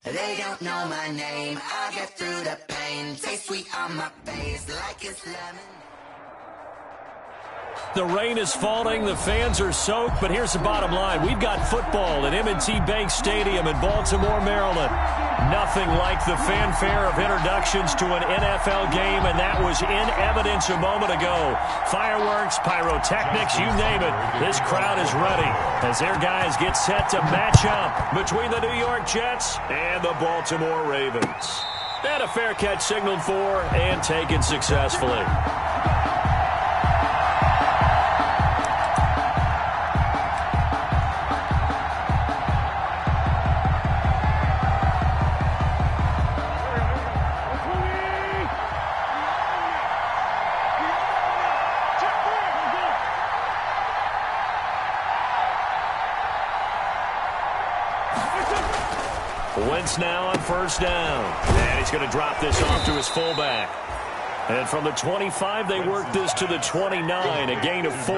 They don't know my name. I get through the pain. Taste sweet on my face like it's lemon. The rain is falling, the fans are soaked, but here's the bottom line. We've got football at M&T Bank Stadium in Baltimore, Maryland. Nothing like the fanfare of introductions to an NFL game, and that was in evidence a moment ago. Fireworks, pyrotechnics, you name it. This crowd is ready as their guys get set to match up between the New York Jets and the Baltimore Ravens. And a fair catch signaled for and taken successfully. Wentz now on first down. And he's going to drop this off to his fullback. And from the 25, they work this to the 29, a gain of 4.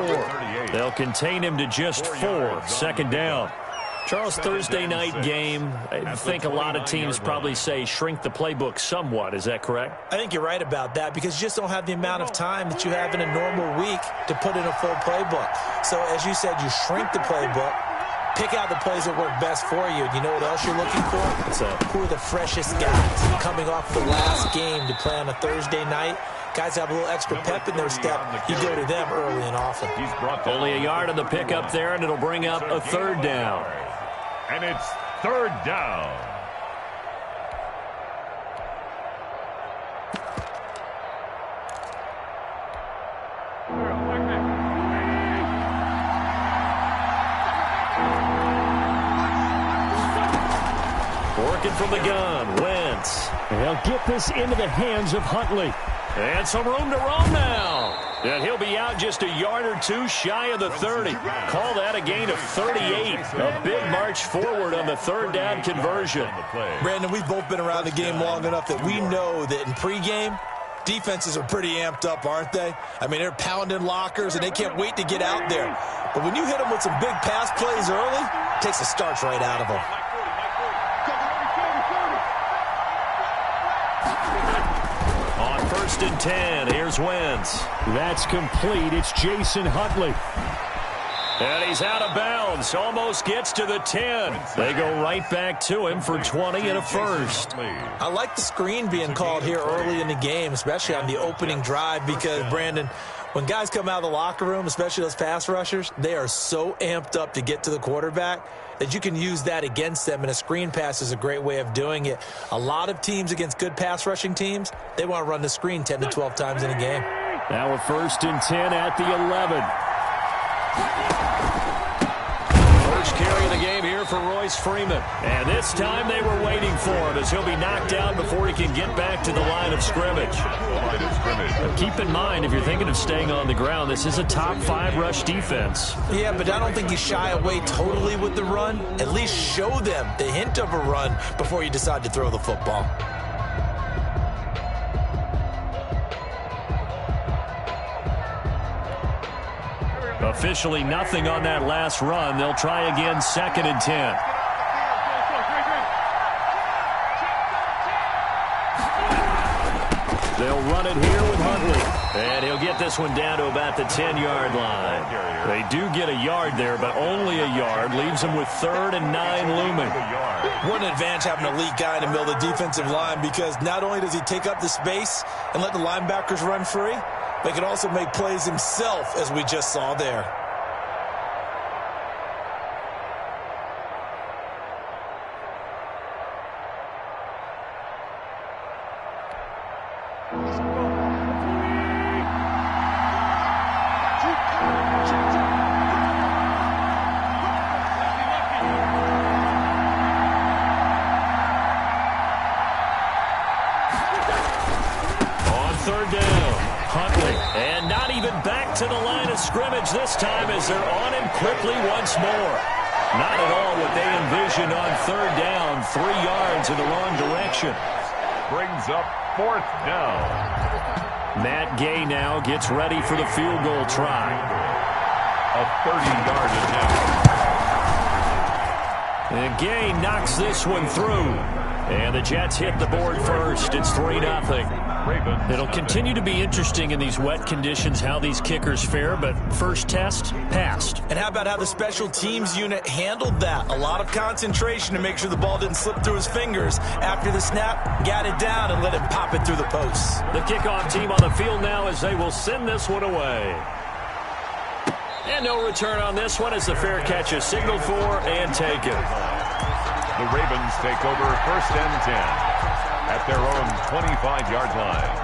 They'll contain him to just 4, second down. Charles, Thursday night game, I think a lot of teams probably say shrink the playbook somewhat. Is that correct? I think you're right about that because you just don't have the amount of time that you have in a normal week to put in a full playbook. So, as you said, you shrink the playbook. Pick out the plays that work best for you. You know what else you're looking for? Who are the freshest guys coming off the last game to play on a Thursday night? Guys have a little extra pep in their step. You go to them early and often. Only a yard on the pickup there, and it'll bring up a third down. And it's third down. Working from the gun, Wentz. They'll get this into the hands of Huntley. And some room to roam now. And he'll be out just a yard or two shy of the 30. Call that a gain of 38. A big march forward on the third down conversion. Brandon, we've both been around the game long enough that we know that in pregame, defenses are pretty amped up, aren't they? I mean, they're pounding lockers, and they can't wait to get out there. But when you hit them with some big pass plays early, it takes the starch right out of them. First and 10, here's Wentz. That's complete. It's Jason Huntley. And he's out of bounds. Almost gets to the 10. They go right back to him for 20 and a first. I like the screen being called here early in the game, especially on the opening drive, because, Brandon, when guys come out of the locker room, especially those pass rushers, they are so amped up to get to the quarterback that you can use that against them, and a screen pass is a great way of doing it. A lot of teams against good pass rushing teams, they want to run the screen 10 to 12 times in a game. Now we're first and 10 at the 11. First carry of the game here for Royce Freeman. And this time they were waiting for him as he'll be knocked down before he can get back to the line of scrimmage. But keep in mind, if you're thinking of staying on the ground, this is a top 5 rush defense. Yeah, but I don't think you shy away totally with the run. At least show them the hint of a run before you decide to throw the football. Officially nothing on that last run. They'll try again, second and 10. They'll run it here with Huntley. And he'll get this one down to about the 10-yard line. They do get a yard there, but only a yard. Leaves them with 3rd and 9 looming. What an advantage having an elite guy in the middle of the defensive line, because not only does he take up the space and let the linebackers run free, but he can also make plays himself, as we just saw there. To the line of scrimmage this time as they're on him quickly once more. Not at all what they envisioned on third down. 3 yards in the wrong direction. Brings up 4th down. Matt Gay now gets ready for the field goal try. A 30-yard attempt. And Gay knocks this one through. And the Jets hit the board first. It's 3-0. It'll continue to be interesting in these wet conditions how these kickers fare, but first test, passed. And how about how the special teams unit handled that? A lot of concentration to make sure the ball didn't slip through his fingers. After the snap, got it down and let him pop it through the posts. The kickoff team on the field now as they will send this one away. And no return on this one as the fair catch is signaled for and taken. The Ravens take over 1st and 10 at their own 25-yard line.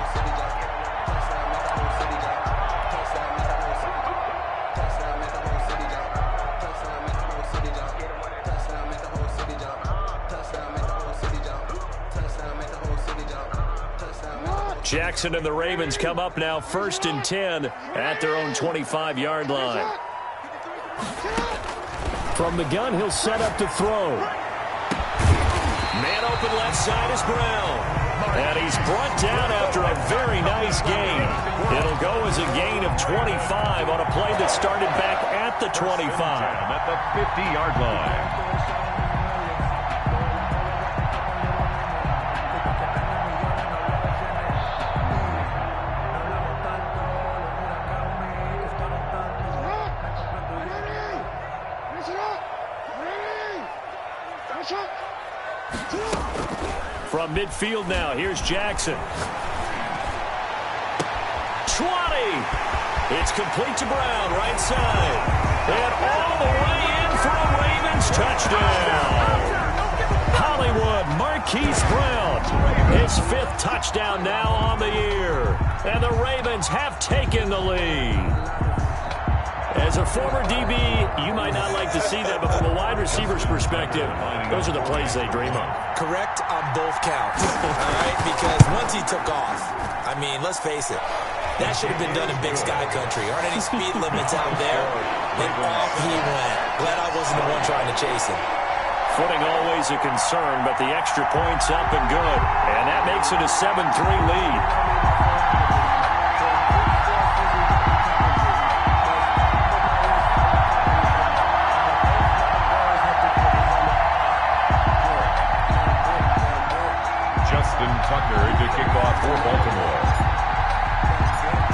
Jackson and the Ravens come up now 1st and 10 at their own 25-yard line. From the gun, he'll set up to throw. Man open left side is Brown. And he's brought down after a very nice gain. It'll go as a gain of 25 on a play that started back at the 25. At the 50-yard line. From midfield now, here's Jackson. 20. It's complete to Brown, right side. And all the way in for a Ravens touchdown. Hollywood Marquise Brown, his 5th touchdown now on the year. And the Ravens have taken the lead. As a former DB, you might not like to see that, but from a wide receiver's perspective, those are the plays they dream of. Correct on both counts, all right? Because once he took off, I mean, let's face it, that should have been done in Big Sky Country. Aren't any speed limits out there? And off he went. Glad I wasn't the one trying to chase him. Footing always a concern, but the extra point's up and good. And that makes it a 7-3 lead. Tucker to kick off for Baltimore.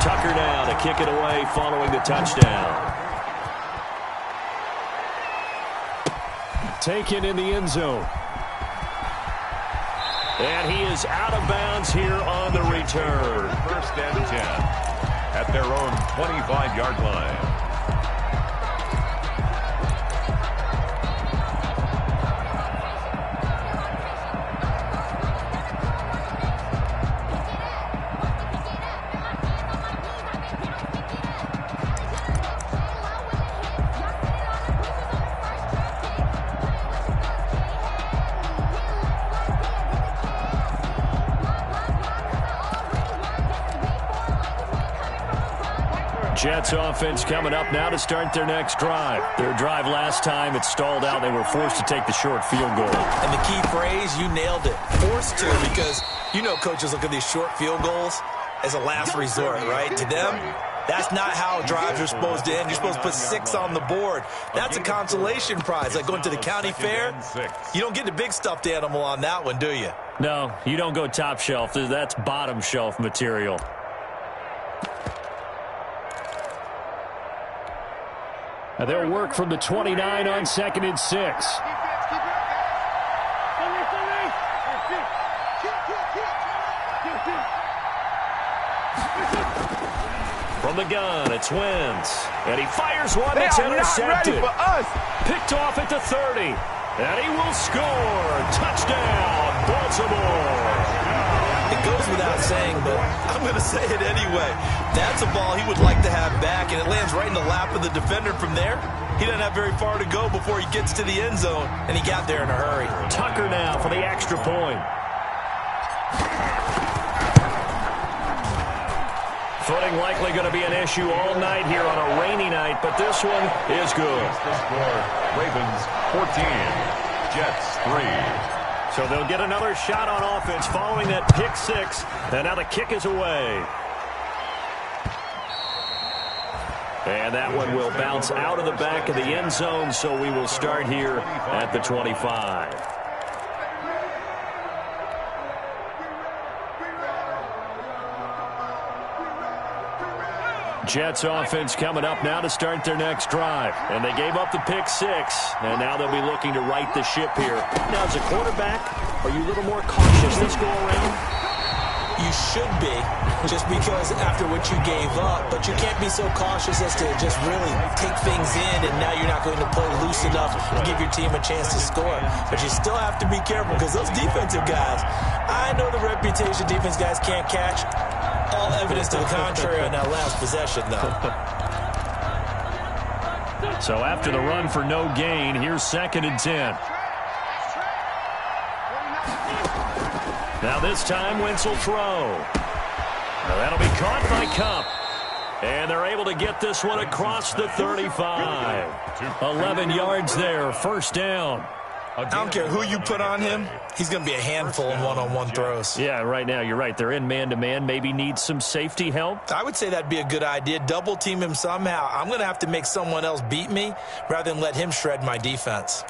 Tucker now to kick it away following the touchdown. Taken in the end zone. And he is out of bounds here on the return. 1st and 10 at their own 25-yard line. Jets offense coming up now to start their next drive. Their drive last time, it stalled out. They were forced to take the short field goal. And the key phrase, you nailed it. Forced to, because you know coaches look at these short field goals as a last resort, right? To them, that's not how drives are supposed to end. You're supposed to put 6 on the board. That's a consolation prize, like going to the county fair. You don't get the big stuffed animal on that one, do you? No, you don't go top shelf. That's bottom shelf material. And they'll work from the 29 on 2nd and 6. From the gun, it's Wentz. And he fires one that's intercepted. Picked off at the 30. And he will score. Touchdown, Baltimore. It goes without saying, but I'm going to say it anyway. That's a ball he would like to have back, and it lands right in the lap of the defender from there. He doesn't have very far to go before he gets to the end zone, and he got there in a hurry. Tucker now for the extra point. Footing likely going to be an issue all night here on a rainy night, but this one is good. Ravens 14, Jets 3. So they'll get another shot on offense following that pick 6, and now the kick is away. And that one will bounce out of the back of the end zone, so we will start here at the 25. Jets offense coming up now to start their next drive. And they gave up the pick 6, and now they'll be looking to right the ship here. Now, as a quarterback, are you a little more cautious this go around? You should be, just because after what you gave up, but you can't be so cautious as to just really take things in, and now you're not going to play loose enough to give your team a chance to score. But you still have to be careful, because those defensive guys, I know the reputation defense guys can't catch. All evidence to the contrary on that last possession, though. So after the run for no gain, here's 2nd and 10. Now this time, Wentz will throw. Now that'll be caught by Kupp. And they're able to get this one across the 35. 11 yards there, 1st down. I don't care who you put on him, he's going to be a handful in one-on-one throws. Yeah, right now, you're right. They're in man-to-man. Maybe need some safety help. I would say that'd be a good idea. Double team him somehow. I'm going to have to make someone else beat me rather than let him shred my defense.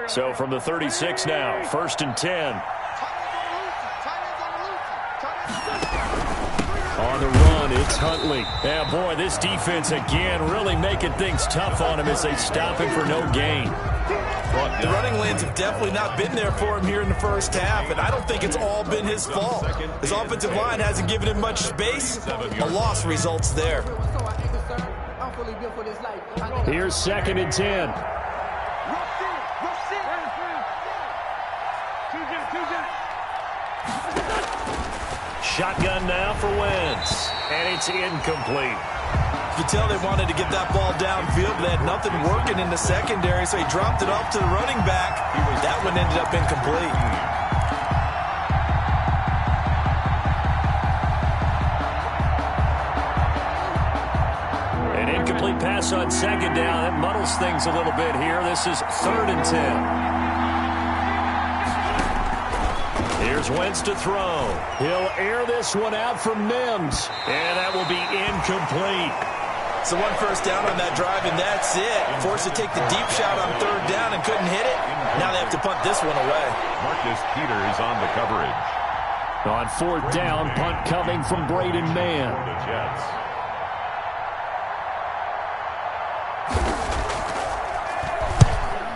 So from the 36 now, 1st and 10. On the run, it's Huntley. Yeah, boy, this defense again really making things tough on him as they stop him for no gain. The running lanes have definitely not been there for him here in the first half, and I don't think it's all been his fault. His offensive line hasn't given him much space. A loss results there. Here's 2nd and 10. Shotgun now for Wentz, and it's incomplete. You can tell they wanted to get that ball downfield, but they had nothing working in the secondary, so he dropped it off to the running back. That one ended up incomplete. An incomplete pass on 2nd down. That muddles things a little bit here. This is 3rd and 10. Here's Wentz to throw. He'll air this one out for Mims. And that will be incomplete. So 1 first down on that drive, and that's it. Forced to take the deep shot on 3rd down and couldn't hit it. Now they have to punt this one away. Marcus Peters on the coverage. On 4th down, punt coming from Braden Mann. The Jets.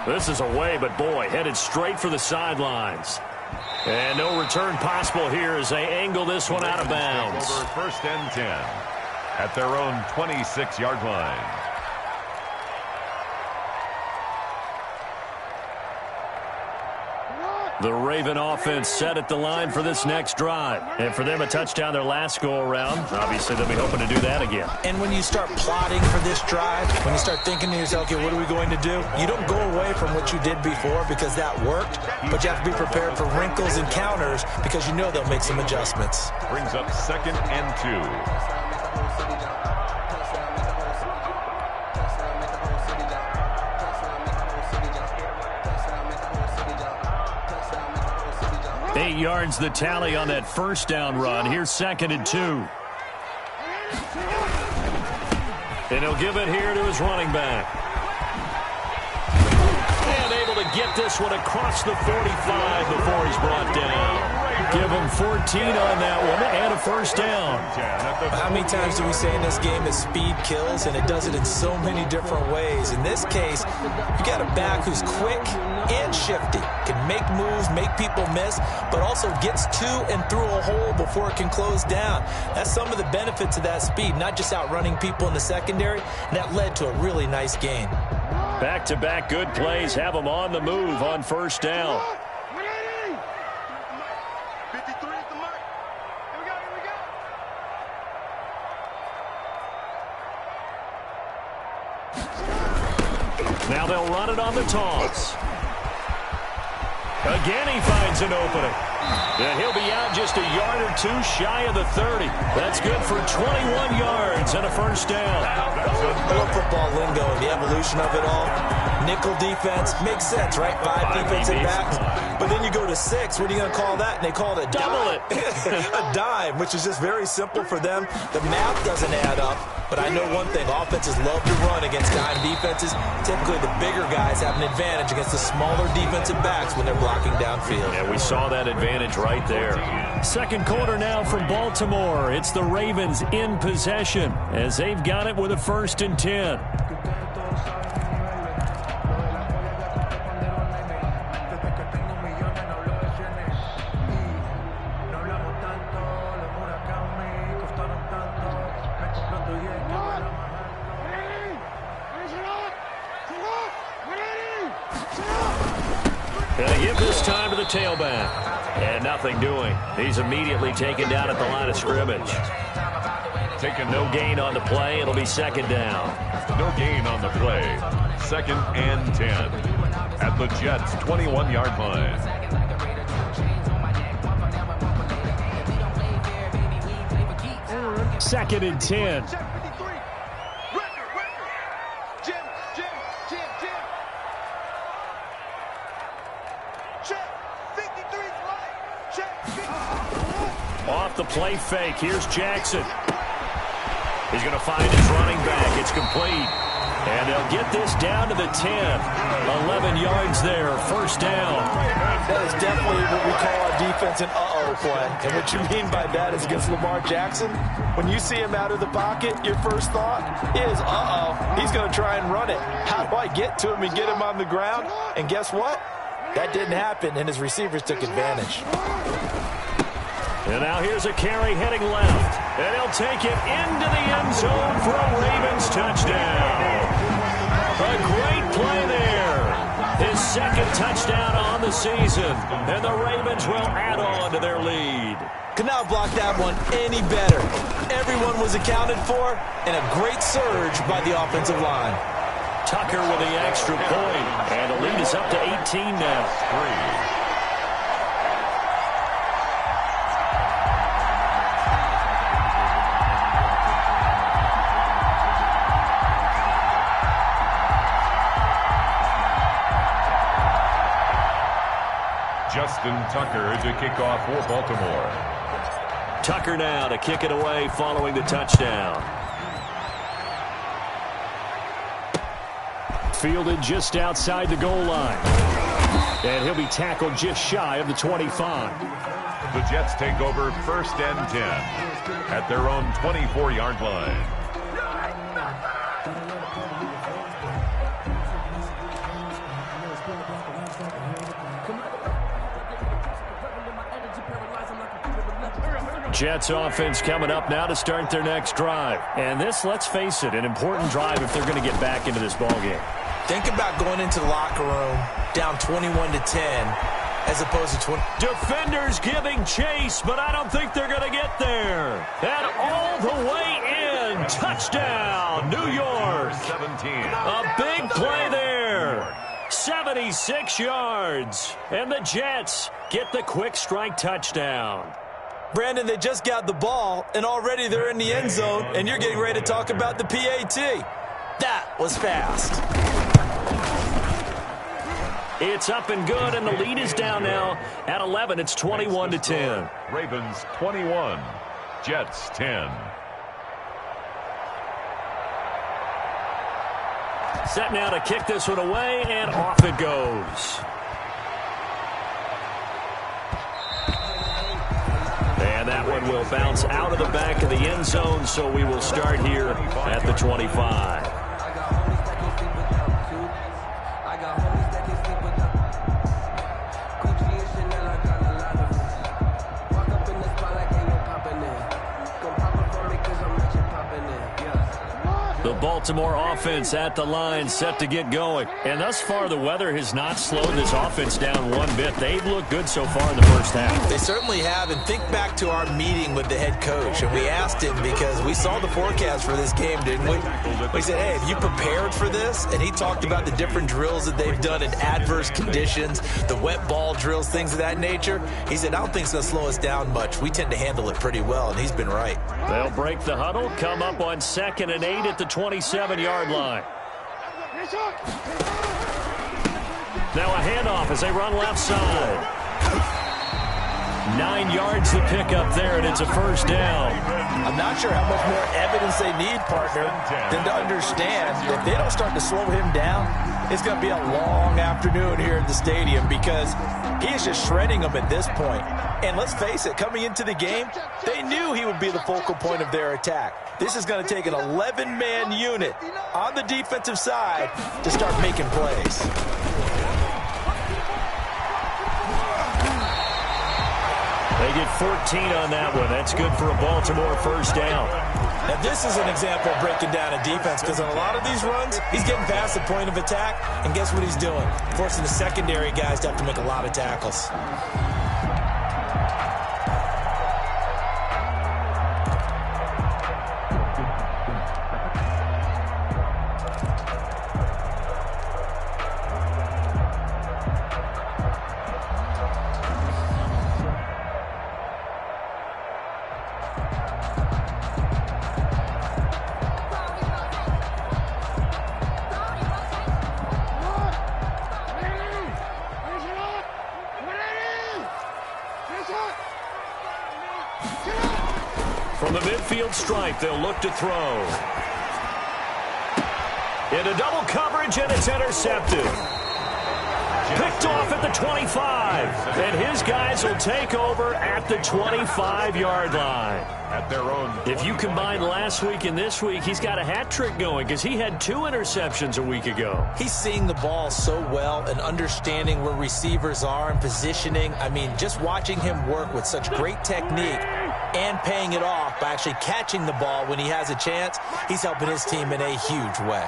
This is away, but boy, headed straight for the sidelines. And no return possible here as they angle this one out of bounds. Over 1st and 10 at their own 26-yard line. The Raven offense set at the line for this next drive. And for them, a touchdown their last go-around. Obviously, they'll be hoping to do that again. And when you start plotting for this drive, when you start thinking to yourself, okay, what are we going to do? You don't go away from what you did before because that worked, but you have to be prepared for wrinkles and counters because you know they'll make some adjustments. Brings up 2nd and 2. Eight yards the tally on that 1st down run. Here's 2nd and 2. And he'll give it here to his running back. And able to get this one across the 45 before he's brought down. Give him 14 on that one and a 1st down. How many times do we say in this game that speed kills, and it does it in so many different ways? In this case, you got a back who's quick and shifty, can make moves, make people miss, but also gets to and through a hole before it can close down. That's some of the benefits of that speed, not just outrunning people in the secondary, and that led to a really nice gain. Back-to-back good plays have them on the move on 1st down. Now they'll run it on the toss. Again, he finds an opening. And he'll be out just a yard or two shy of the 30. That's good for 21 yards and a 1st down. I love football lingo and the evolution of it all. nickel defense. Makes sense, right? 5 defensive backs. But then you go to 6. What are you going to call that? And they call it a dime. A dime, which is just very simple for them. The math doesn't add up. But I know one thing. Offenses love to run against dime defenses. Typically, the bigger guys have an advantage against the smaller defensive backs when they're blocking downfield. Yeah, we saw that advantage right there. Second quarter now from Baltimore. It's the Ravens in possession as they've got it with a 1st and 10. They give this time to the tailback. And nothing doing. He's immediately taken down at the line of scrimmage. Taking no gain on the play. It'll be 2nd down. No gain on the play. 2nd and 10 at the Jets' 21-yard line. Second and 10. Off the play fake. Here's Jackson. He's going to find his running back. It's complete. And they'll get this down to the 10. 11 yards there. 1st down. That is definitely what we call our defense an uh-oh play. And what you mean by that is against Lamar Jackson, when you see him out of the pocket, your first thought is, uh-oh, he's going to try and run it. How do I get to him and get him on the ground? And guess what? That didn't happen, and his receivers took advantage. And now here's a carry heading left. And he'll take it into the end zone for a Ravens touchdown. A great play there. His 2nd touchdown on the season. And the Ravens will add on to their lead. Could not block that one any better. Everyone was accounted for, and a great surge by the offensive line. Tucker with the extra point. And the lead is up to 18 now. 3. Justin Tucker to kick off for Baltimore. Tucker now to kick it away following the touchdown. Fielded just outside the goal line. And he'll be tackled just shy of the 25. The Jets take over 1st and 10 at their own 24-yard line. Jets offense coming up now to start their next drive. And this, let's face it, an important drive if they're going to get back into this ballgame. Think about going into the locker room down 21-10 as opposed to 20. Defenders giving chase, but I don't think they're going to get there. And all the way in. Touchdown, New York. 17. A big play there. 76 yards. And the Jets get the quick strike touchdown. Brandon, they just got the ball, and already they're in the end zone, and you're getting ready to talk about the PAT. That was fast. It's up and good, and the lead is down now at 11. It's 21-10. Ravens 21, Jets 10. Set now to kick this one away, and off it goes. And that one will bounce out of the back of the end zone, so we will start here at the 25. The Baltimore offense at the line, set to get going. And thus far, the weather has not slowed this offense down one bit. They've looked good so far in the first half. They certainly have. And think back to our meeting with the head coach. And we asked him, because we saw the forecast for this game, didn't we? We said, hey, have you prepared for this? And he talked about the different drills that they've done in adverse conditions, the wet ball drills, things of that nature. He said, I don't think it's going to slow us down much. We tend to handle it pretty well, and he's been right. They'll break the huddle, come up on 2nd and 8 at the 27-yard line. Now a handoff as they run left side. 9 yards to pick up there, and it's a first down. I'm not sure how much more evidence they need, partner, than to understand if they don't start to slow him down, it's going to be a long afternoon here at the stadium because he is just shredding them at this point. And let's face it, coming into the game, they knew he would be the focal point of their attack. This is going to take an 11-man unit on the defensive side to start making plays. They get 14 on that one. That's good for a Baltimore first down. Now, this is an example of breaking down a defense because on a lot of these runs, he's getting past the point of attack, and guess what he's doing? Forcing the secondary guys to have to make a lot of tackles. From the midfield stripe, they'll look to throw. Into double coverage, and it's intercepted. Picked off at the 25. And his guys will take over at the 25-yard line. At their own. If you combine last week and this week, he's got a hat trick going because he had 2 interceptions a week ago. He's seeing the ball so well and understanding where receivers are and positioning. I mean, just watching him work with such great technique and paying it off by actually catching the ball when he has a chance, he's helping his team in a huge way.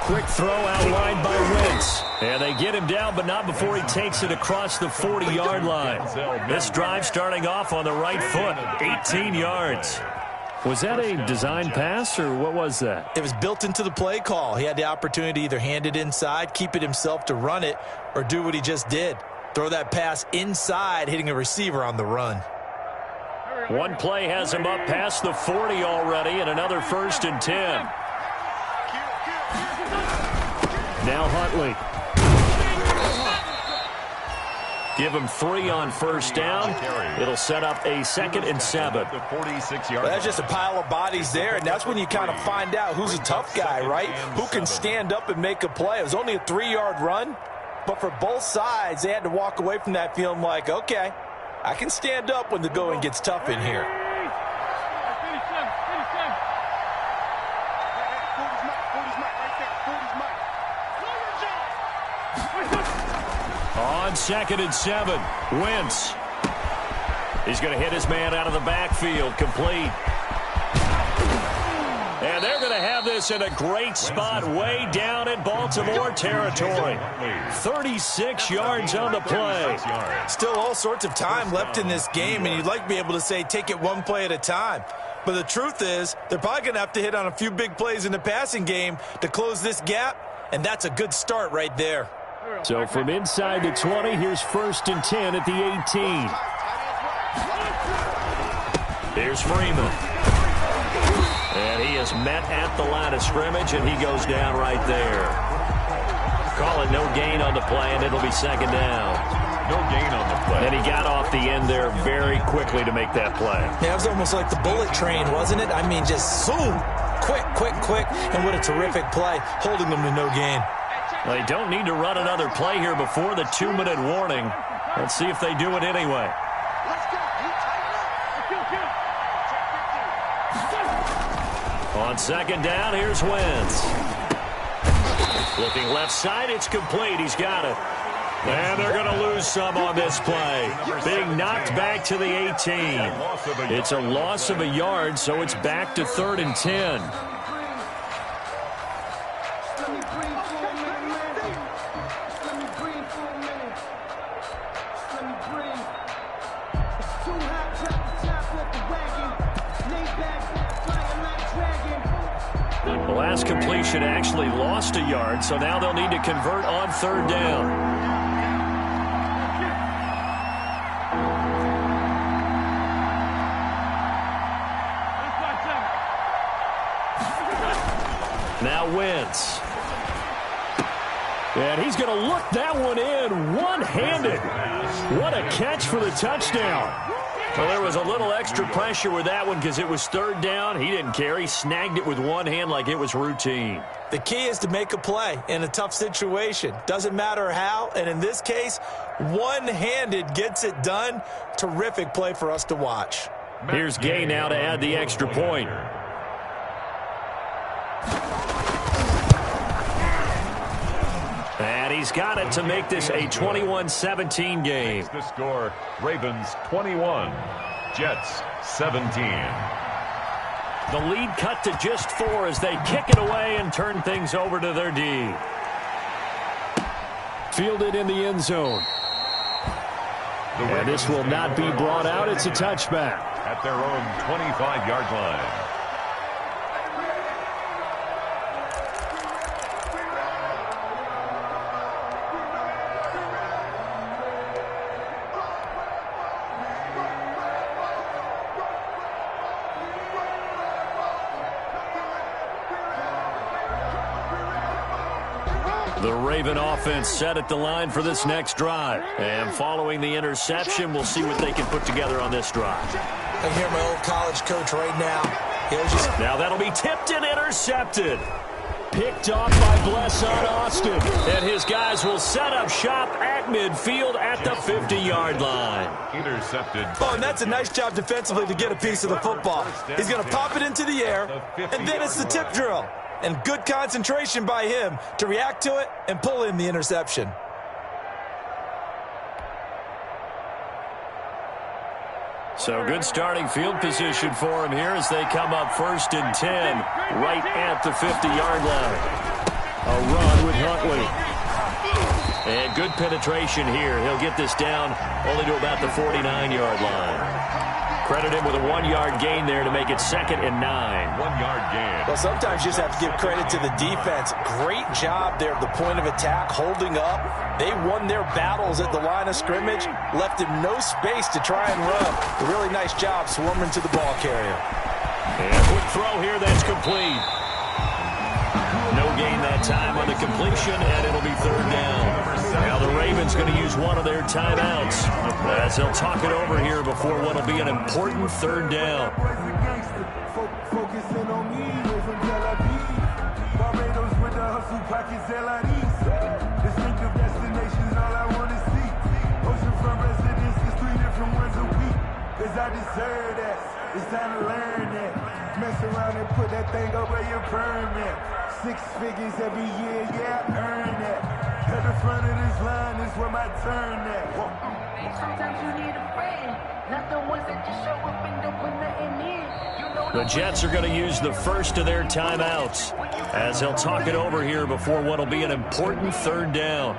Quick throw outlined by Wentz. And they get him down, but not before he takes it across the 40-yard line. This drive starting off on the right foot, 18 yards. Was that a design pass, or what was that? It was built into the play call. He had the opportunity to either hand it inside, keep it himself to run it, or do what he just did. Throw that pass inside, hitting a receiver on the run. One play has him up past the 40 already, and another 1st and 10. Now Huntley. Give him 3 on first down. It'll set up a 2nd and 7. Well, that's just a pile of bodies there, and that's when you kind of find out who's a tough guy, right? Who can stand up and make a play. It was only a 3-yard run, but for both sides, they had to walk away from that feeling like, okay, I can stand up when the going gets tough in here. On 2nd and 7, Wentz. He's going to hit his man out of the backfield, complete. And they're going to have this in a great spot way down in Baltimore territory. 36 yards on the play. Still all sorts of time left in this game, and you'd like to be able to say take it one play at a time. But the truth is, they're probably going to have to hit on a few big plays in the passing game to close this gap, and that's a good start right there. So from inside the 20, here's 1st and 10 at the 18. Here's Freeman. And he is met at the line of scrimmage, and he goes down right there. Call it no gain on the play, and it'll be 2nd down. No gain on the play. And he got off the end there very quickly to make that play. Yeah, it was almost like the bullet train, wasn't it? I mean, just zoom. Quick, quick, quick. And what a terrific play, holding them to no gain. They don't need to run another play here before the 2-minute warning. Let's see if they do it anyway. On 2nd down, here's Wentz. Looking left side, it's complete. He's got it. And they're going to lose some on this play. Being knocked back to the 18. It's a loss of a yard, so it's back to 3rd and 10. The last completion actually lost a yard, so now they'll need to convert on 3rd down. Now Wentz. And he's going to look that one in one-handed. What a catch for the touchdown. Well, there was a little extra pressure with that one because it was third down. He didn't care. He snagged it with one hand like it was routine. The key is to make a play in a tough situation. Doesn't matter how, and in this case, one-handed gets it done. Terrific play for us to watch. Here's Gay now to add the extra point. And he's got it to make this a 21-17 game. The score, Ravens 21, Jets 17. The lead cut to just 4 as they kick it away and turn things over to their D. Fielded in the end zone. And this will not be brought out. It's a touchback. At their own 25-yard line. The Raven offense set at the line for this next drive. And following the interception, we'll see what they can put together on this drive. I hear my old college coach right now. Now that'll be tipped and intercepted. Picked off by Blesson Austin. And his guys will set up shop at midfield at the 50-yard line. Intercepted. Oh, and that's a nice job defensively to get a piece of the football. He's going to pop it into the air, and then it's the tip drill. And good concentration by him to react to it and pull in the interception. So good starting field position for him here as they come up 1st and 10 right at the 50-yard line. A run with Huntley. And good penetration here. He'll get this down only to about the 49-yard line. Credit him with a 1-yard gain there to make it 2nd and 9. 1-yard gain. Well, sometimes you just have to give credit to the defense. Great job there at the point of attack, holding up. They won their battles at the line of scrimmage, left him no space to try and run. A really nice job swarming to the ball carrier. And a quick throw here that's complete. No gain that time on the completion, and it'll be 3rd down. Now the Ravens going to use one of their timeouts as they'll talk it over here before what will be an important 3rd down. Focusing on me, from Tel Aviv. Barbados with the hustle pockets, LIDs. Distinctive destinations, all I want to see. Oceanfront residences, 3 different ones a week. Cause I deserve that. It's time to learn that. Mess around and put that thing over your permit. 6 figures every year, yeah, I earn that. At the front of this line is where my turn at. Sometimes you need a friend, not the ones that just show up and don't put nothing in. The Jets are going to use the first of their timeouts as they'll talk it over here before what will be an important 3rd down.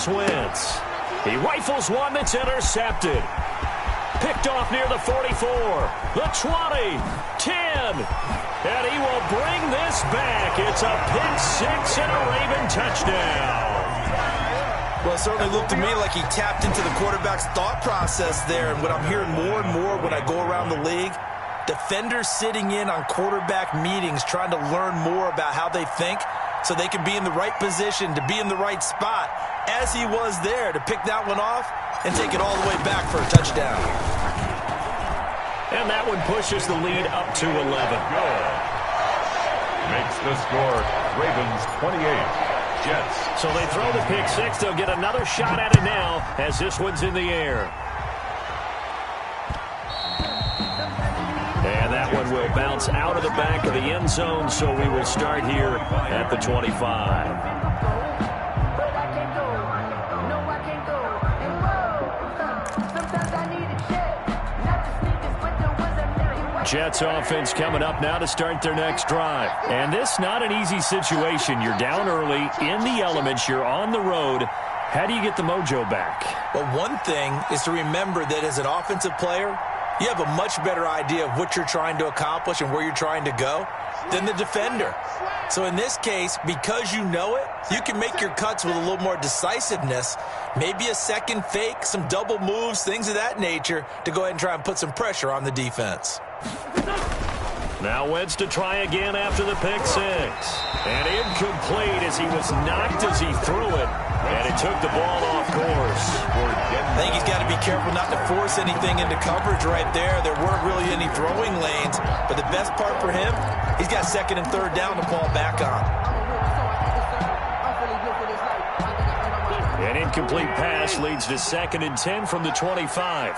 Wentz. He rifles one that's intercepted. Picked off near the 44, the 20, 10, and he will bring this back. It's a pick 6 and a Raven touchdown. Well, it certainly looked to me like he tapped into the quarterback's thought process there, and what I'm hearing more and more when I go around the league, defenders sitting in on quarterback meetings trying to learn more about how they think so they can be in the right position to be in the right spot, as he was there to pick that one off and take it all the way back for a touchdown. And that one pushes the lead up to 11. Makes the score, Ravens 28, Jets. So they throw the pick 6. They'll get another shot at it now as this one's in the air. And that one will bounce out of the back of the end zone, so we will start here at the 25. Jets offense coming up now to start their next drive. And this not an easy situation. You're down early, in the elements, you're on the road. How do you get the mojo back? Well, one thing is to remember that as an offensive player, you have a much better idea of what you're trying to accomplish and where you're trying to go than the defender. So in this case, because you know it, you can make your cuts with a little more decisiveness, maybe a second fake, some double moves, things of that nature, to go ahead and try and put some pressure on the defense. Now Wentz to try again after the pick six. And incomplete as he was knocked as he threw it. And it took the ball off course. I think he's got to be careful not to force anything into coverage right there. There weren't really any throwing lanes. But the best part for him, he's got second and third down to fall back on. An incomplete pass leads to 2nd and 10 from the 25.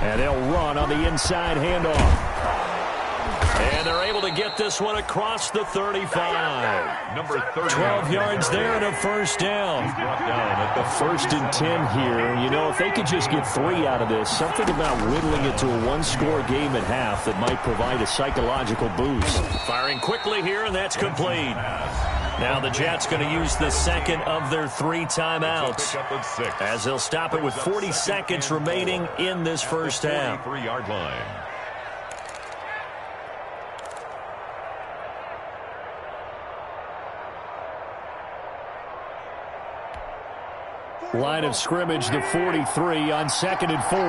And they'll run on the inside handoff. And they're able to get this one across the 35. Number 30. 12 yards there and a first down. At the 1st and 10 here. You know, if they could just get 3 out of this, something about whittling it to a one-score game at half that might provide a psychological boost. Firing quickly here, and that's complete. Now the Jets going to use the second of their 3 timeouts as they'll stop it with 40 seconds remaining in this first half. 43-yard line. Line of scrimmage, the 43 on 2nd and 4.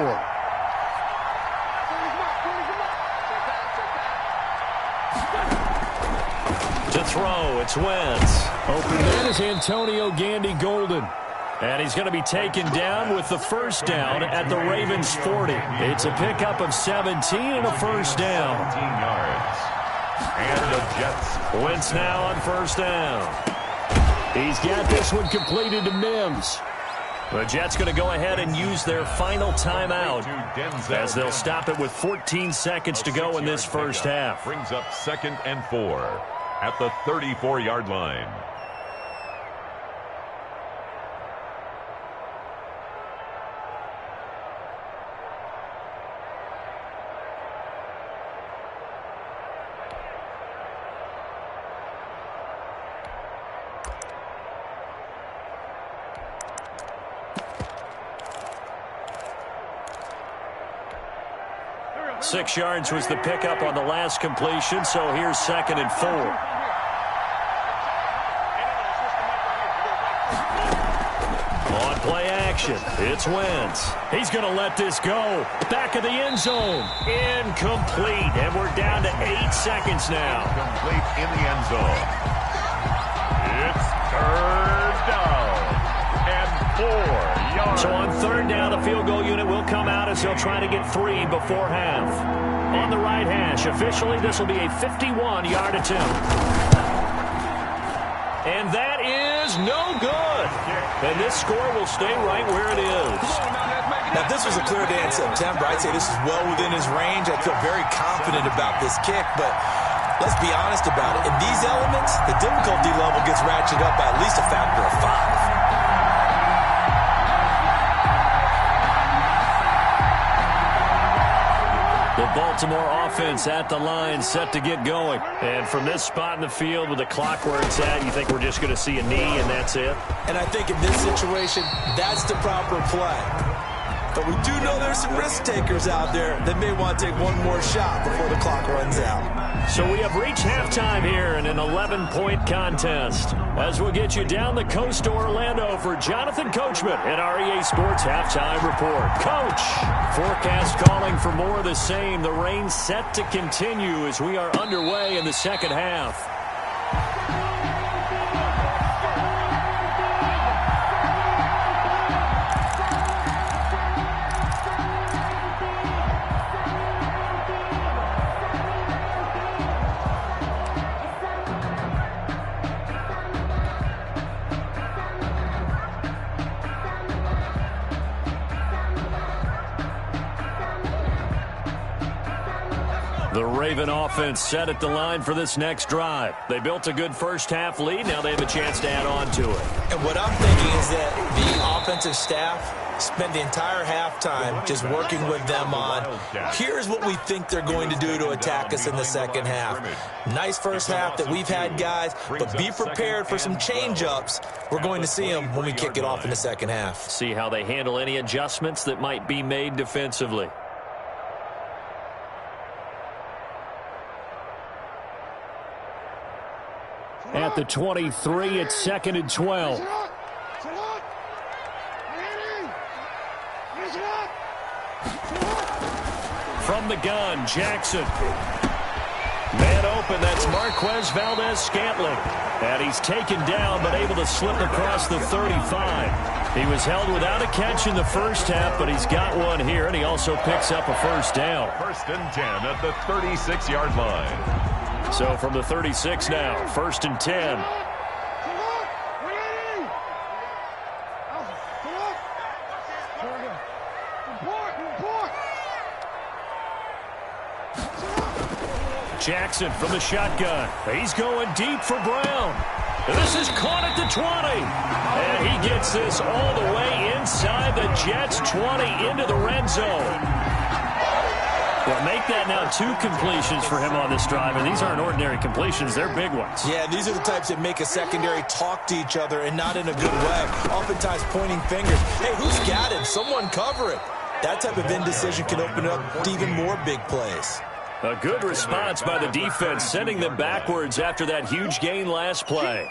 To throw, it's Wentz. Open man is Antonio Gandy Golden. And he's going to be taken down with the first down at the Ravens 40. It's a pickup of 17 and a first down. 17 yards. And the Jets. Wentz now on first down. He's got this one completed to Mims. The Jets going to go ahead and use their final timeout as they'll stop it with 14 seconds to go in this first half. Brings up 2nd and 4 at the 34-yard line. Six yards was the pickup on the last completion, so here's 2nd and 4. On play action, it's Wentz. He's going to let this go. Back of the end zone. Incomplete, and we're down to 8 seconds now. Complete in the end zone. It's third down and 4 yards. So on third down, the field goal unit will come out as they'll try to get 3 before half. On the right hash, officially this will be a 51-yard attempt. And that is no good. And this score will stay right where it is. Now, if this was a clear day in September, I'd say this is well within his range. I feel very confident about this kick, but let's be honest about it. In these elements, the difficulty level gets ratcheted up by at least a factor of 5. The Baltimore offense at the line, set to get going. And from this spot in the field with the clock where it's at, you think we're just going to see a knee and that's it? And I think in this situation, that's the proper play. But we do know there's some risk takers out there that may want to take one more shot before the clock runs out. So we have reached halftime here in an 11-point contest. As we'll get you down the coast to Orlando for Jonathan Coachman at our EA Sports Halftime Report. Coach, forecast calling for more of the same. The rain set to continue as we are underway in the second half. The Raven offense set at the line for this next drive. They built a good first-half lead. Now they have a chance to add on to it. And what I'm thinking is that the offensive staff spent the entire halftime just working with them on, here's what we think they're going to do to attack us in the second half. Nice first half that we've had, guys, but be prepared for some change-ups. We're going to see them when we kick it off in the second half. See how they handle any adjustments that might be made defensively. At the 23, it's 2nd and 12. From the gun, Jackson. Man open, that's Marquez Valdez-Scantling. And he's taken down, but able to slip across the 35. He was held without a catch in the first half, but he's got one here, and he also picks up a first down. 1st and 10 at the 36-yard line. So from the 36 now, 1st and 10. Jackson from the shotgun. He's going deep for Brown. This is caught at the 20. And he gets this all the way inside the Jets' 20 into the red zone. Well, make that now 2 completions for him on this drive, and these aren't ordinary completions. They're big ones. Yeah, these are the types that make a secondary talk to each other and not in a good way. Oftentimes pointing fingers. Hey, who's got him? Someone cover it. That type of indecision can open up to even more big plays. A good response by the defense, sending them backwards after that huge gain last play.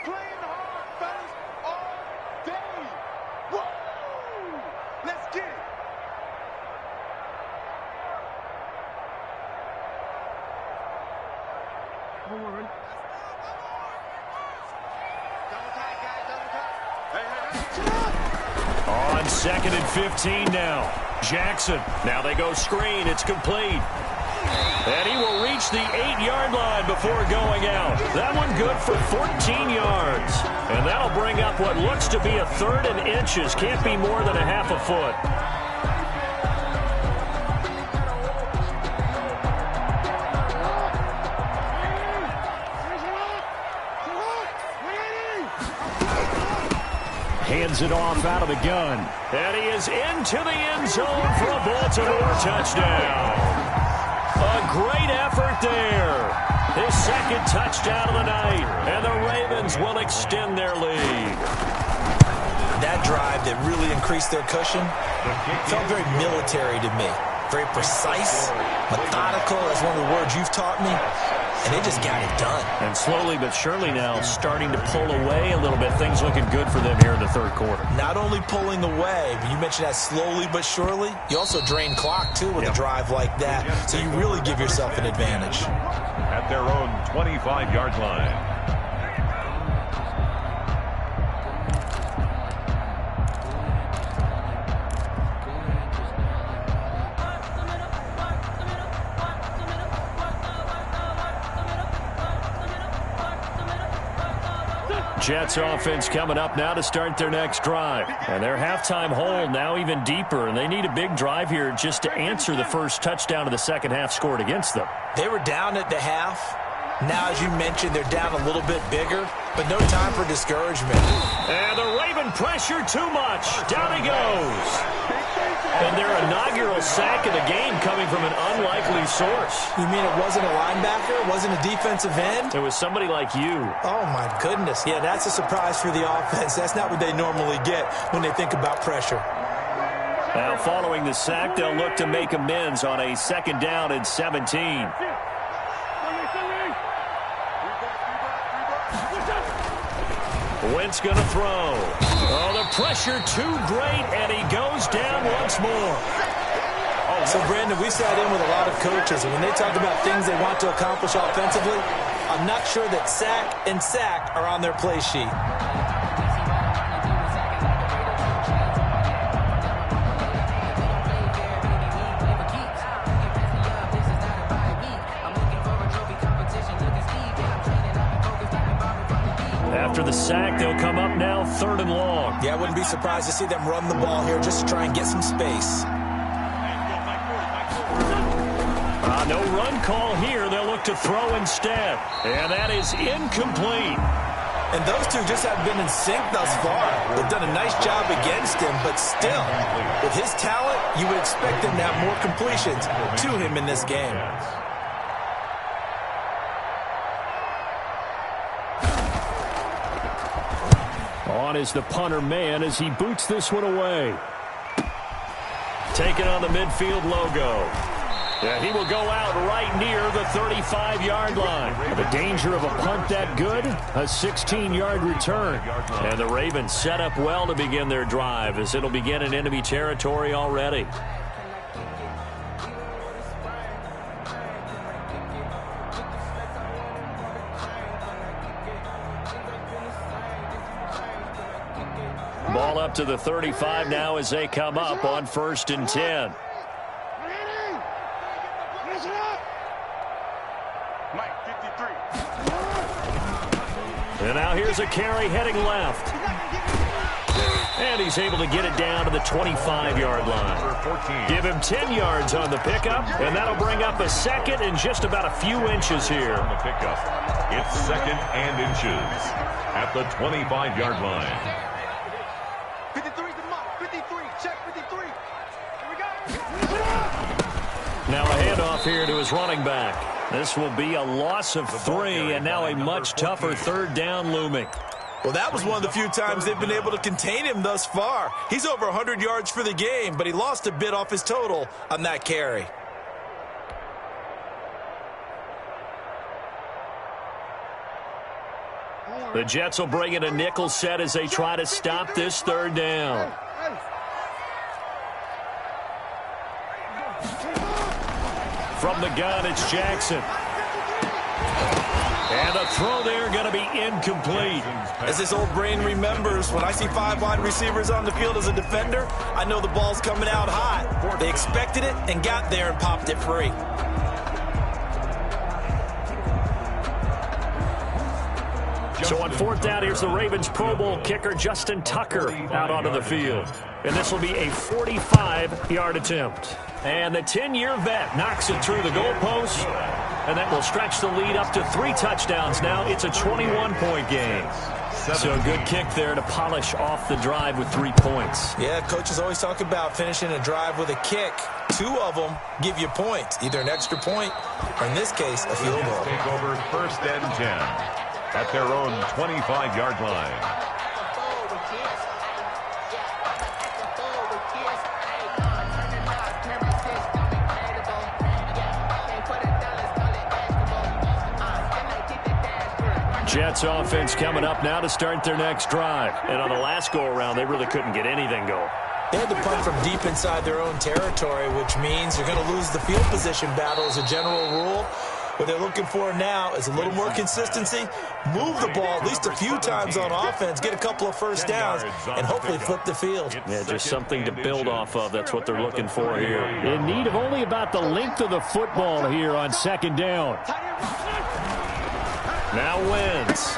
On 2nd and 15 now. Jackson. Now they go screen. It's complete. And he will reach the 8-yard line before going out. That one good for 14 yards. And that'll bring up what looks to be a 3rd and inches. Can't be more than a half a foot. Hands it off out of the gun. And he is into the end zone for a Baltimore touchdown. A great effort there. His 2nd touchdown of the night. And the Ravens will extend their lead. That drive that really increased their cushion felt very military to me. Very precise, methodical, that's one of the words you've taught me. And they just got it done. And slowly but surely now starting to pull away a little bit. Things looking good for them here in the 3rd quarter. Not only pulling away, but you mentioned that slowly but surely. You also drain clock, too, with a drive like that. So you really give yourself an advantage. At their own 25-yard line. Jets offense coming up now to start their next drive. And their halftime hole now even deeper, and they need a big drive here just to answer the first touchdown of the second half scored against them. They were down at the half. Now, as you mentioned, they're down a little bit bigger, but no time for discouragement. And the Raven pressure too much. Down he goes. And their inaugural sack of the game coming from an unlikely source. You mean it wasn't a linebacker? It wasn't a defensive end? It was somebody like you. Oh, my goodness. Yeah, that's a surprise for the offense. That's not what they normally get when they think about pressure. Now, following the sack, they'll look to make amends on a 2nd down and 17. Wentz going to throw. Oh, the pressure too great, and he goes down once more. So, Brandon, we sat in with a lot of coaches, and when they talk about things they want to accomplish offensively, I'm not sure that sack and sack are on their play sheet. After the sack, they'll come up now 3rd and long. Yeah, I wouldn't be surprised to see them run the ball here just to try and get some space. No run call here. They'll look to throw instead. And that is incomplete. And those two just haven't been in sync thus far. They've done a nice job against him, but still, with his talent, you would expect him to have more completions to him in this game. On is the punter man as he boots this one away. Taking on the midfield logo. Yeah, he will go out right near the 35-yard line. The danger of a punt that good? A 16-yard return. And the Ravens set up well to begin their drive as it'll begin in enemy territory already. Ball up to the 35 now as they come up on 1st and 10. And now here's a carry heading left. And he's able to get it down to the 25-yard line. Give him 10 yards on the pickup, and that'll bring up a second and just about a few inches here. On the pickup, it's 2nd and inches at the 25-yard line. 53's the mark. 53. Check 53. Here we go. Now a handoff here to his running back. This will be a loss of 3, and now a much tougher 3rd down looming. Well, that was one of the few times they've been able to contain him thus far. He's over 100 yards for the game, but he lost a bit off his total on that carry. The Jets will bring in a nickel set as they try to stop this 3rd down. From the gun, it's Jackson. And a throw there going to be incomplete. As his old brain remembers, when I see 5 wide receivers on the field as a defender, I know the ball's coming out hot. They expected it and got there and popped it free. So on 4th down, here's the Ravens Pro Bowl kicker Justin Tucker out onto the field. And this will be a 45-yard attempt. And the 10-year vet knocks it through the goalpost. And that will stretch the lead up to 3 touchdowns now. It's a 21-point game. So a good kick there to polish off the drive with 3 points. Yeah, coaches always talk about finishing a drive with a kick. 2 of them give you points, either an extra point or, in this case, a field goal. Take over 1st and 10 at their own 25-yard line. Jets offense coming up now to start their next drive. And on the last go-around, they really couldn't get anything going. They had to punt from deep inside their own territory, which means you're going to lose the field position battle as a general rule. What they're looking for now is a little more consistency, move the ball at least a few times on offense, get a couple of 1st downs, and hopefully flip the field. Yeah, just something to build off of. That's what they're looking for here. In need of only about the length of the football here on 2nd down. Now wins.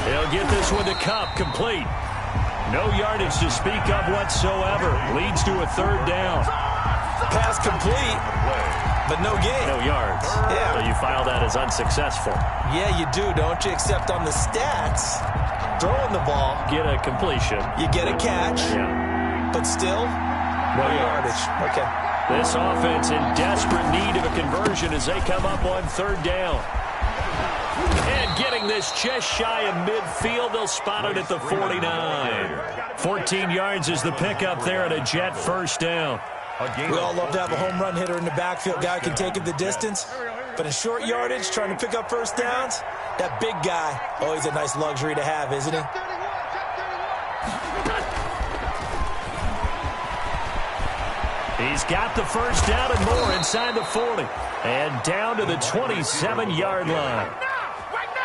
He'll get this one to Kupp, complete. No yardage to speak of whatsoever. Leads to a 3rd down. Pass complete, but no gain. No yards. Yeah. So you file that as unsuccessful. Yeah, you do, don't you? Except on the stats, throwing the ball, Get a completion. you get a catch, Yeah. but still, no yardage. Okay. This offense in desperate need of a conversion as they come up on 3rd down. And getting this just shy of midfield, they'll spot it at the 49. 14 yards is the pickup there at a Jet 1st down. We all love to have a home run hitter in the backfield. Guy can take it the distance. But in short yardage, trying to pick up 1st downs, that big guy, always a nice luxury to have, isn't he? He's got the 1st down and more inside the 40. And down to the 27-yard line.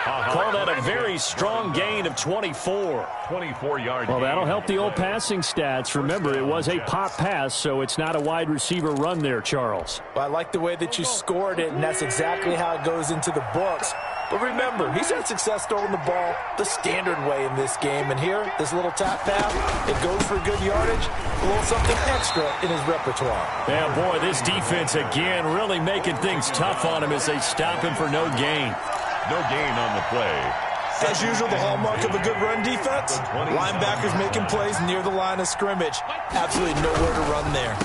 Call that a very strong gain of 24. 24-yard Well, that'll help the old passing stats. Remember, it was a pop pass, so it's not a wide receiver run there, Charles. Well, I like the way that you scored it, and that's exactly how it goes into the books. But remember, he's had success throwing the ball the standard way in this game. And here, this little tap pass, it goes for good yardage, a little something extra in his repertoire. Yeah, boy, this defense again really making things tough on him as they stop him for no gain. No gain on the play. As usual, the hallmark of a good run defense, linebackers making plays near the line of scrimmage. Absolutely nowhere to run there.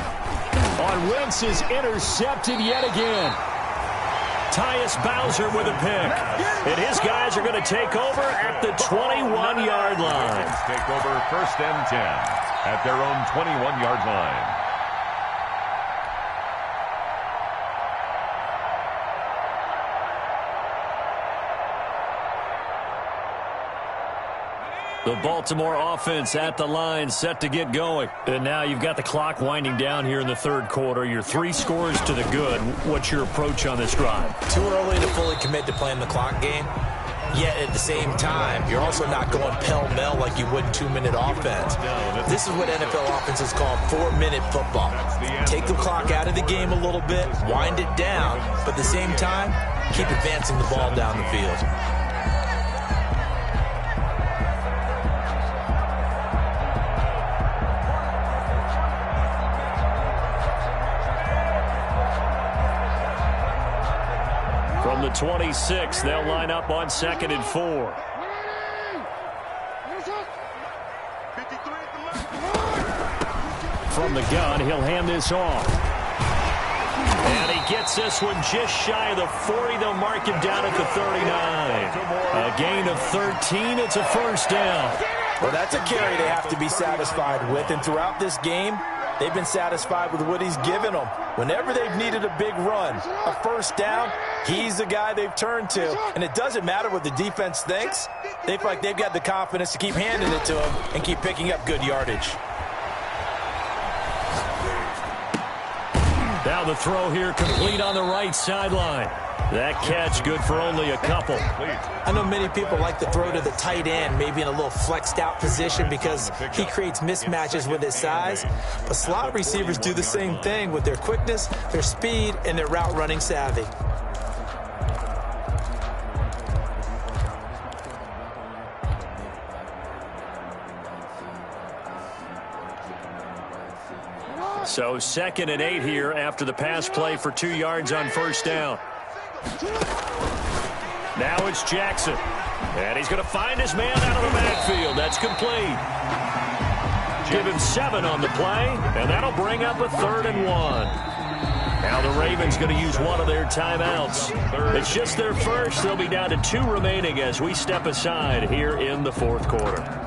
On Wentz is intercepted yet again. Tyus Bowser with a pick. And his guys are going to take over at the 21-yard line. Take over 1st and 10 at their own 21-yard line. The Baltimore offense at the line, set to get going. And now you've got the clock winding down here in the third quarter. You're 3 scores to the good. What's your approach on this drive? Too early to fully commit to playing the clock game. Yet at the same time, you're also not going pell-mell like you would 2-minute offense. This is what NFL offenses call 4-minute football. Take the clock out of the game a little bit, wind it down, but at the same time, keep advancing the ball down the field. From the 26, they'll line up on 2nd and 4. From the gun, he'll hand this off. And he gets this one just shy of the 40. They'll mark him down at the 39. A gain of 13. It's a first down. Well, that's a carry they have to be satisfied with. And throughout this game, they've been satisfied with what he's given them. Whenever they've needed a big run, a first down, he's the guy they've turned to. And it doesn't matter what the defense thinks. They feel like they've got the confidence to keep handing it to him and keep picking up good yardage. Now the throw here complete on the right sideline. That catch good for only a couple. I know many people like to throw to the tight end, maybe in a little flexed out position because he creates mismatches with his size. But slot receivers do the same thing with their quickness, their speed, and their route running savvy. So 2nd and 8 here after the pass play for 2 yards on first down. Now it's Jackson. And he's going to find his man out of the backfield. That's complete. Give him 7 on the play, and that'll bring up a 3rd and 1. Now the Ravens going to use one of their timeouts. It's just their first. They'll be down to 2 remaining as we step aside here in the 4th quarter.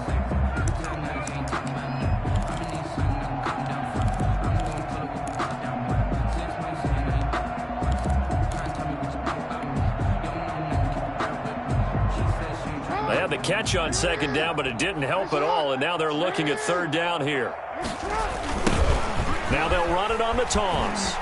The catch on 2nd down, but it didn't help at all, and now they're looking at 3rd down here. Now they'll run it on the toss.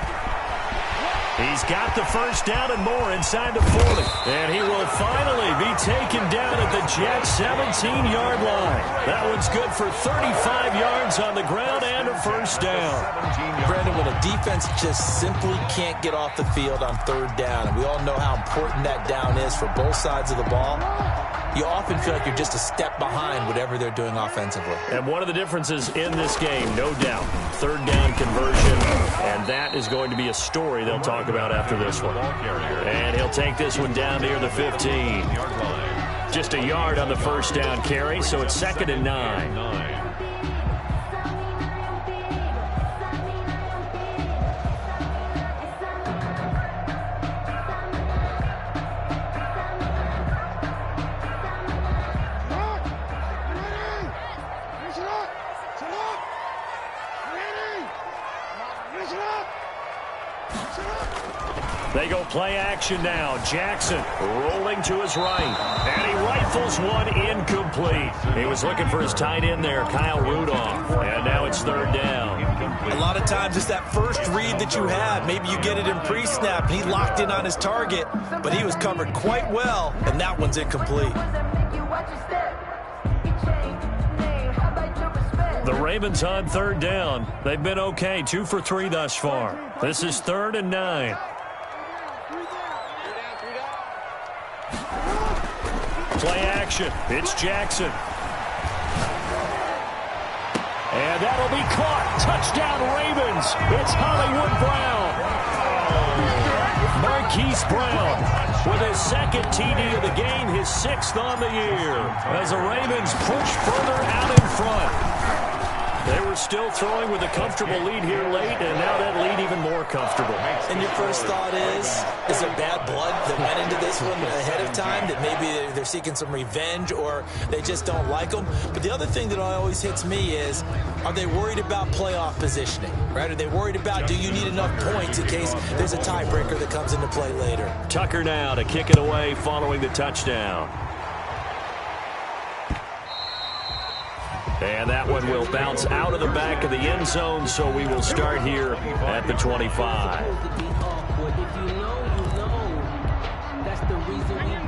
He's got the first down and more inside the 40. And he will finally be taken down at the Jets' 17-yard line. That one's good for 35 yards on the ground and a first down. Brandon, when a defense just simply can't get off the field on 3rd down, and we all know how important that down is for both sides of the ball, you often feel like you're just a step behind whatever they're doing offensively. And one of the differences in this game, no doubt, 3rd down conversion, and that is going to be a story they'll talk about after this one. And he'll take this one down near the 15. Just a yard on the first down carry, so it's 2nd and 9. They go play action now. Jackson rolling to his right. And he rifles one incomplete. He was looking for his tight end there, Kyle Rudolph. And now it's 3rd down. A lot of times it's that first read that you have. Maybe you get it in pre-snap, and he locked in on his target, but he was covered quite well, and that one's incomplete. The Ravens on 3rd down. They've been okay, 2 for 3 thus far. This is 3rd and 9. Play action. It's Jackson. And that'll be caught. Touchdown Ravens. It's Hollywood Brown. Marquise Brown with his second TD of the game, his 6th on the year, as the Ravens push further out in front. They were still throwing with a comfortable lead here late, and now that lead even more comfortable. And your first thought is there bad blood that went into this one ahead of time, that maybe they're seeking some revenge or they just don't like them? But the other thing that always hits me is, are they worried about playoff positioning, right? Are they worried about, do you need enough points in case there's a tiebreaker that comes into play later? Tucker now to kick it away following the touchdown. And that one will bounce out of the back of the end zone, so we will start here at the 25.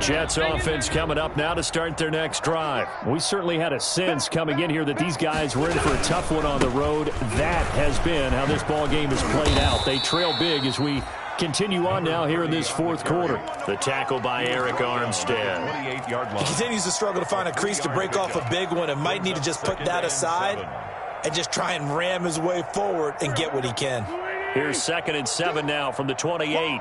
Jets offense coming up now to start their next drive. We certainly had a sense coming in here that these guys were in for a tough one on the road. That has been how this ball game has played out. They trail big as we continue on now here in this fourth quarter. The tackle by Eric Armstead. 28-yard line. He continues to struggle to find a crease to break off a big one and might need to just put that aside and just try and ram his way forward and get what he can. Here's 2nd and 7 now from the 28.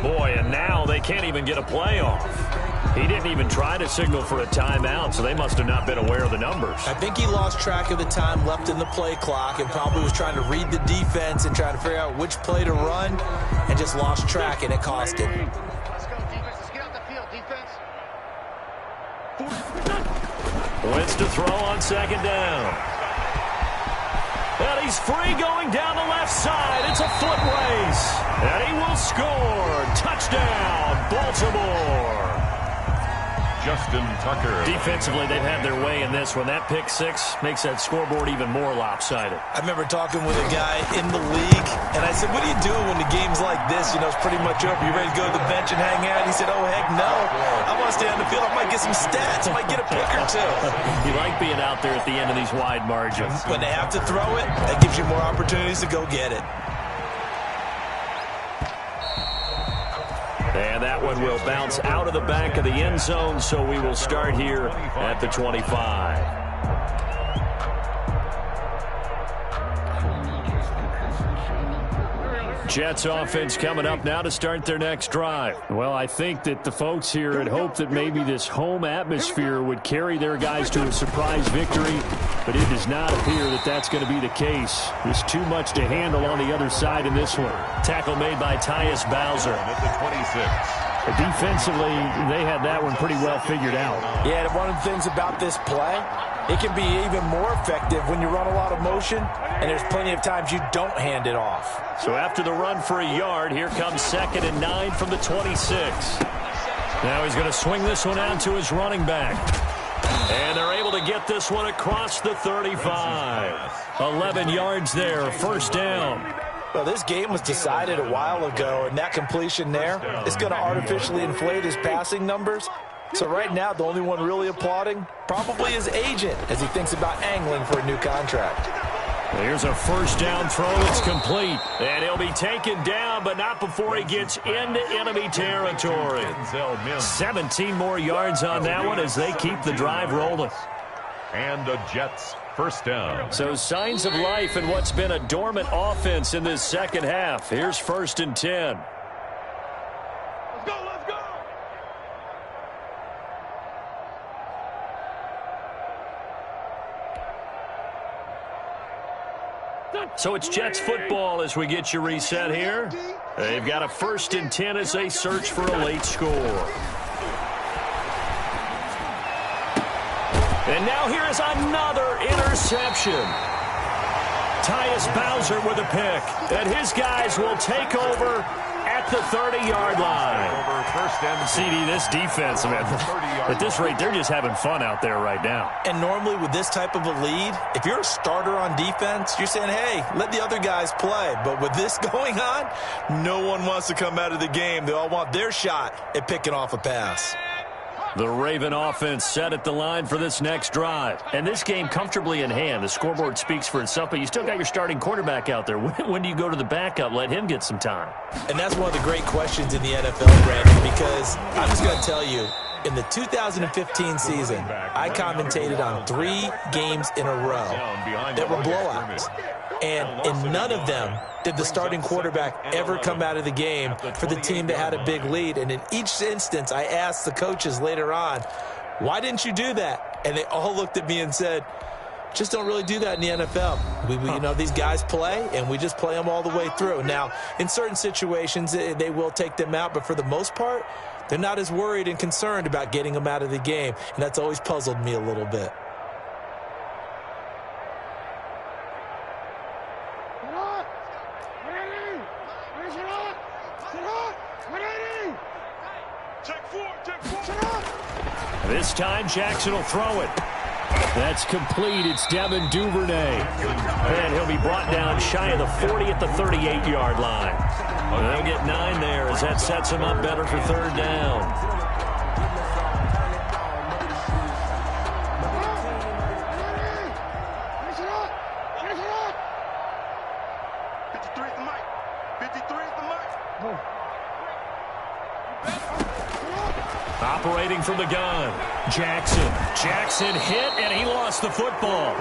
Boy, and now they can't even get a play off. He didn't even try to signal for a timeout, so they must have not been aware of the numbers. I think he lost track of the time left in the play clock and probably was trying to read the defense and trying to figure out which play to run and just lost track, and it cost him. Let's go, defense. Let's get out the field, defense. Wentz to throw on 2nd down. And he's free going down the left side. It's a foot race. And he will score. Touchdown, Baltimore. Justin Tucker. Defensively, they've had their way in this one. That pick 6 makes that scoreboard even more lopsided. I remember talking with a guy in the league, and I said, what are you doing when the game's like this? You know, it's pretty much over. You ready to go to the bench and hang out? He said, oh, heck no. I want to stay on the field. I might get some stats. I might get a pick or two. You like being out there at the end of these wide margins. When they have to throw it, that gives you more opportunities to go get it. And that one will bounce out of the back of the end zone, so we will start here at the 25. Jets offense coming up now to start their next drive. Well, I think that the folks here had hoped that maybe this home atmosphere would carry their guys to a surprise victory, but it does not appear that that's going to be the case. There's too much to handle on the other side in this one. Tackle made by Tyus Bowser. At the 26. Defensively, they had that one pretty well figured out. Yeah, and one of the things about this play, it can be even more effective when you run a lot of motion, and there's plenty of times you don't hand it off. So after the run for a yard, here comes 2nd and 9 from the 26. Now he's going to swing this one out to his running back. And they're able to get this one across the 35. 11 yards there, 1st down. Well, this game was decided a while ago, and that completion there is going to artificially inflate his passing numbers. So right now, the only one really applauding probably his agent as he thinks about angling for a new contract. Here's a 1st down throw. It's complete. And he'll be taken down, but not before he gets into enemy territory. 17 more yards on that one as they keep the drive rolling. And the Jets 1st down. So signs of life in what's been a dormant offense in this second half. Here's 1st and 10. Let's go, let's go. So it's Jets football as we get you reset here. They've got a 1st and 10 as they search for a late score. And now here is another interception. Tyus Bowser with a pick. And his guys will take over at the 30-yard line. Over 1st and CD, this defense, man, at this rate, they're just having fun out there right now. And normally with this type of a lead, if you're a starter on defense, you're saying, hey, let the other guys play. But with this going on, no one wants to come out of the game. They all want their shot at picking off a pass. The Raven offense set at the line for this next drive. And this game comfortably in hand. The scoreboard speaks for itself, but you still got your starting quarterback out there. When do you go to the backup? Let him get some time. And that's one of the great questions in the NFL, Brandon, because I'm just going to tell you, In the 2015 season, I commentated on 3 games in a row that were blowouts. And in none of them did the starting quarterback ever come out of the game for the team that had a big lead. And in each instance, I asked the coaches later on, why didn't you do that? And they all looked at me and said, just don't really do that in the NFL. You know, these guys play, and we just play them all the way through. Now, in certain situations, they will take them out, but for the most part, they're not as worried and concerned about getting them out of the game, and that's always puzzled me a little bit. This time, Jackson will throw it. That's complete. It's Devin Duvernay. And he'll be brought down shy of the 40 at the 38-yard line. Well, they'll get 9 there as that sets him up better for third down. Operating from the gun, Jackson hit, and he lost the football.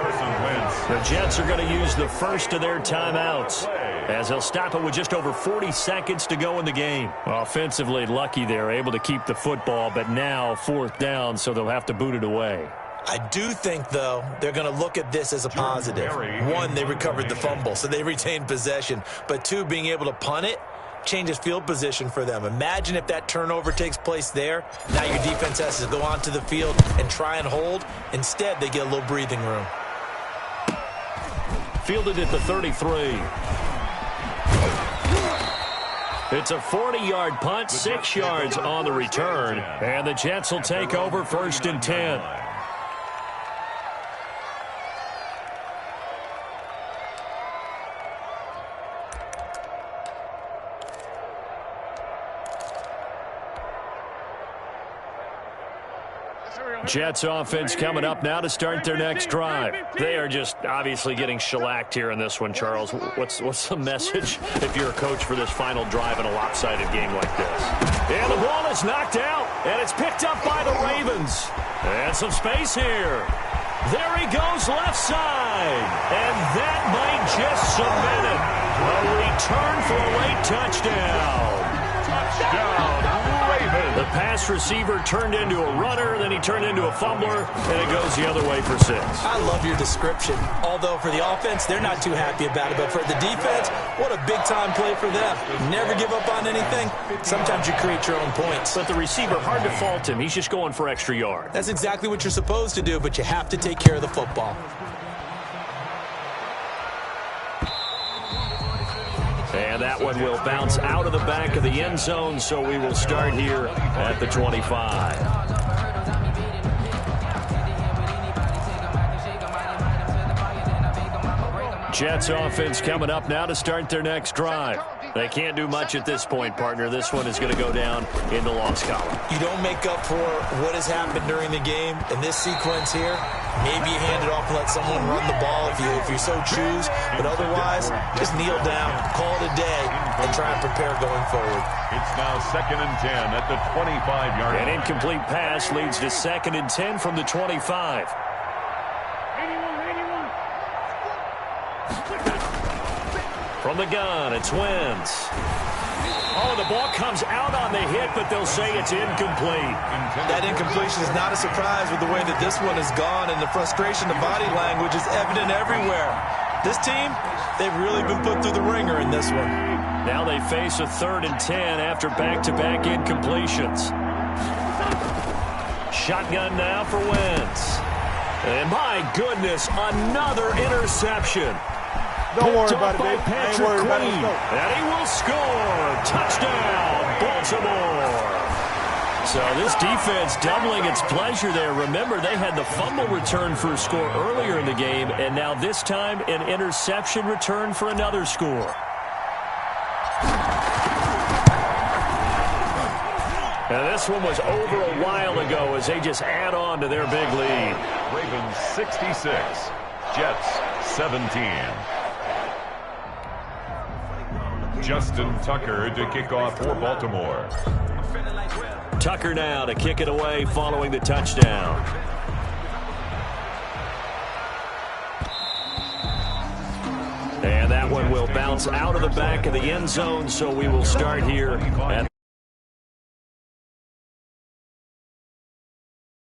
The Jets are going to use the first of their timeouts as they'll stop it with just over 40 seconds to go in the game. Offensively, lucky they're able to keep the football, but now 4th down, so they'll have to boot it away. I do think, though, they're going to look at this as a positive. 1, they recovered the fumble, so they retained possession. But 2, being able to punt it changes field position for them. Imagine if that turnover takes place there. Now your defense has to go onto the field and try and hold. Instead, they get a little breathing room. Fielded at the 33. It's a 40-yard punt, 6 yards on the return, and the Jets will take over 1st and 10. Jets offense coming up now to start their next drive. They are just obviously getting shellacked here in this one, Charles. What's the message if you're a coach for this final drive in a lopsided game like this? And the ball is knocked out, and it's picked up by the Ravens. And some space here. There he goes left side. And that might just cement it. A return for a late touchdown. Touchdown. The pass receiver turned into a runner, then he turned into a fumbler, and it goes the other way for 6. I love your description. Although for the offense, they're not too happy about it. But for the defense, what a big-time play for them. Never give up on anything. Sometimes you create your own points. But the receiver, hard to fault him. He's just going for extra yard. That's exactly what you're supposed to do, but you have to take care of the football. And that one will bounce out of the back of the end zone, so we will start here at the 25. Jets offense coming up now to start their next drive. They can't do much at this point, partner. This one is going to go down in the loss column. You don't make up for what has happened during the game. In this sequence here, maybe you hand it off and let someone run the ball if you so choose. But otherwise, just kneel down, call it a day, and try and prepare going forward. It's now 2nd and 10 at the 25-yard line. An incomplete pass leads to 2nd and 10 from the 25. From the gun, it's Wentz. Oh, the ball comes out on the hit, but they'll say it's incomplete. That incompletion is not a surprise with the way that this one has gone, and the frustration, the body language is evident everywhere. This team, they've really been put through the ringer in this one. Now they face a 3rd and 10 after back-to-back incompletions. Shotgun now for Wentz. And my goodness, another interception. Don't worry about it, baby. Patrick Queen. And he will score. Touchdown, Baltimore. So this defense doubling its pleasure there. Remember, they had the fumble return for a score earlier in the game, and now this time an interception return for another score. And this one was over a while ago as they just add on to their big lead. Ravens 66, Jets 17. Justin Tucker to kick off for Baltimore. Tucker now to kick it away following the touchdown. And that one will bounce out of the back of the end zone, so we will start here at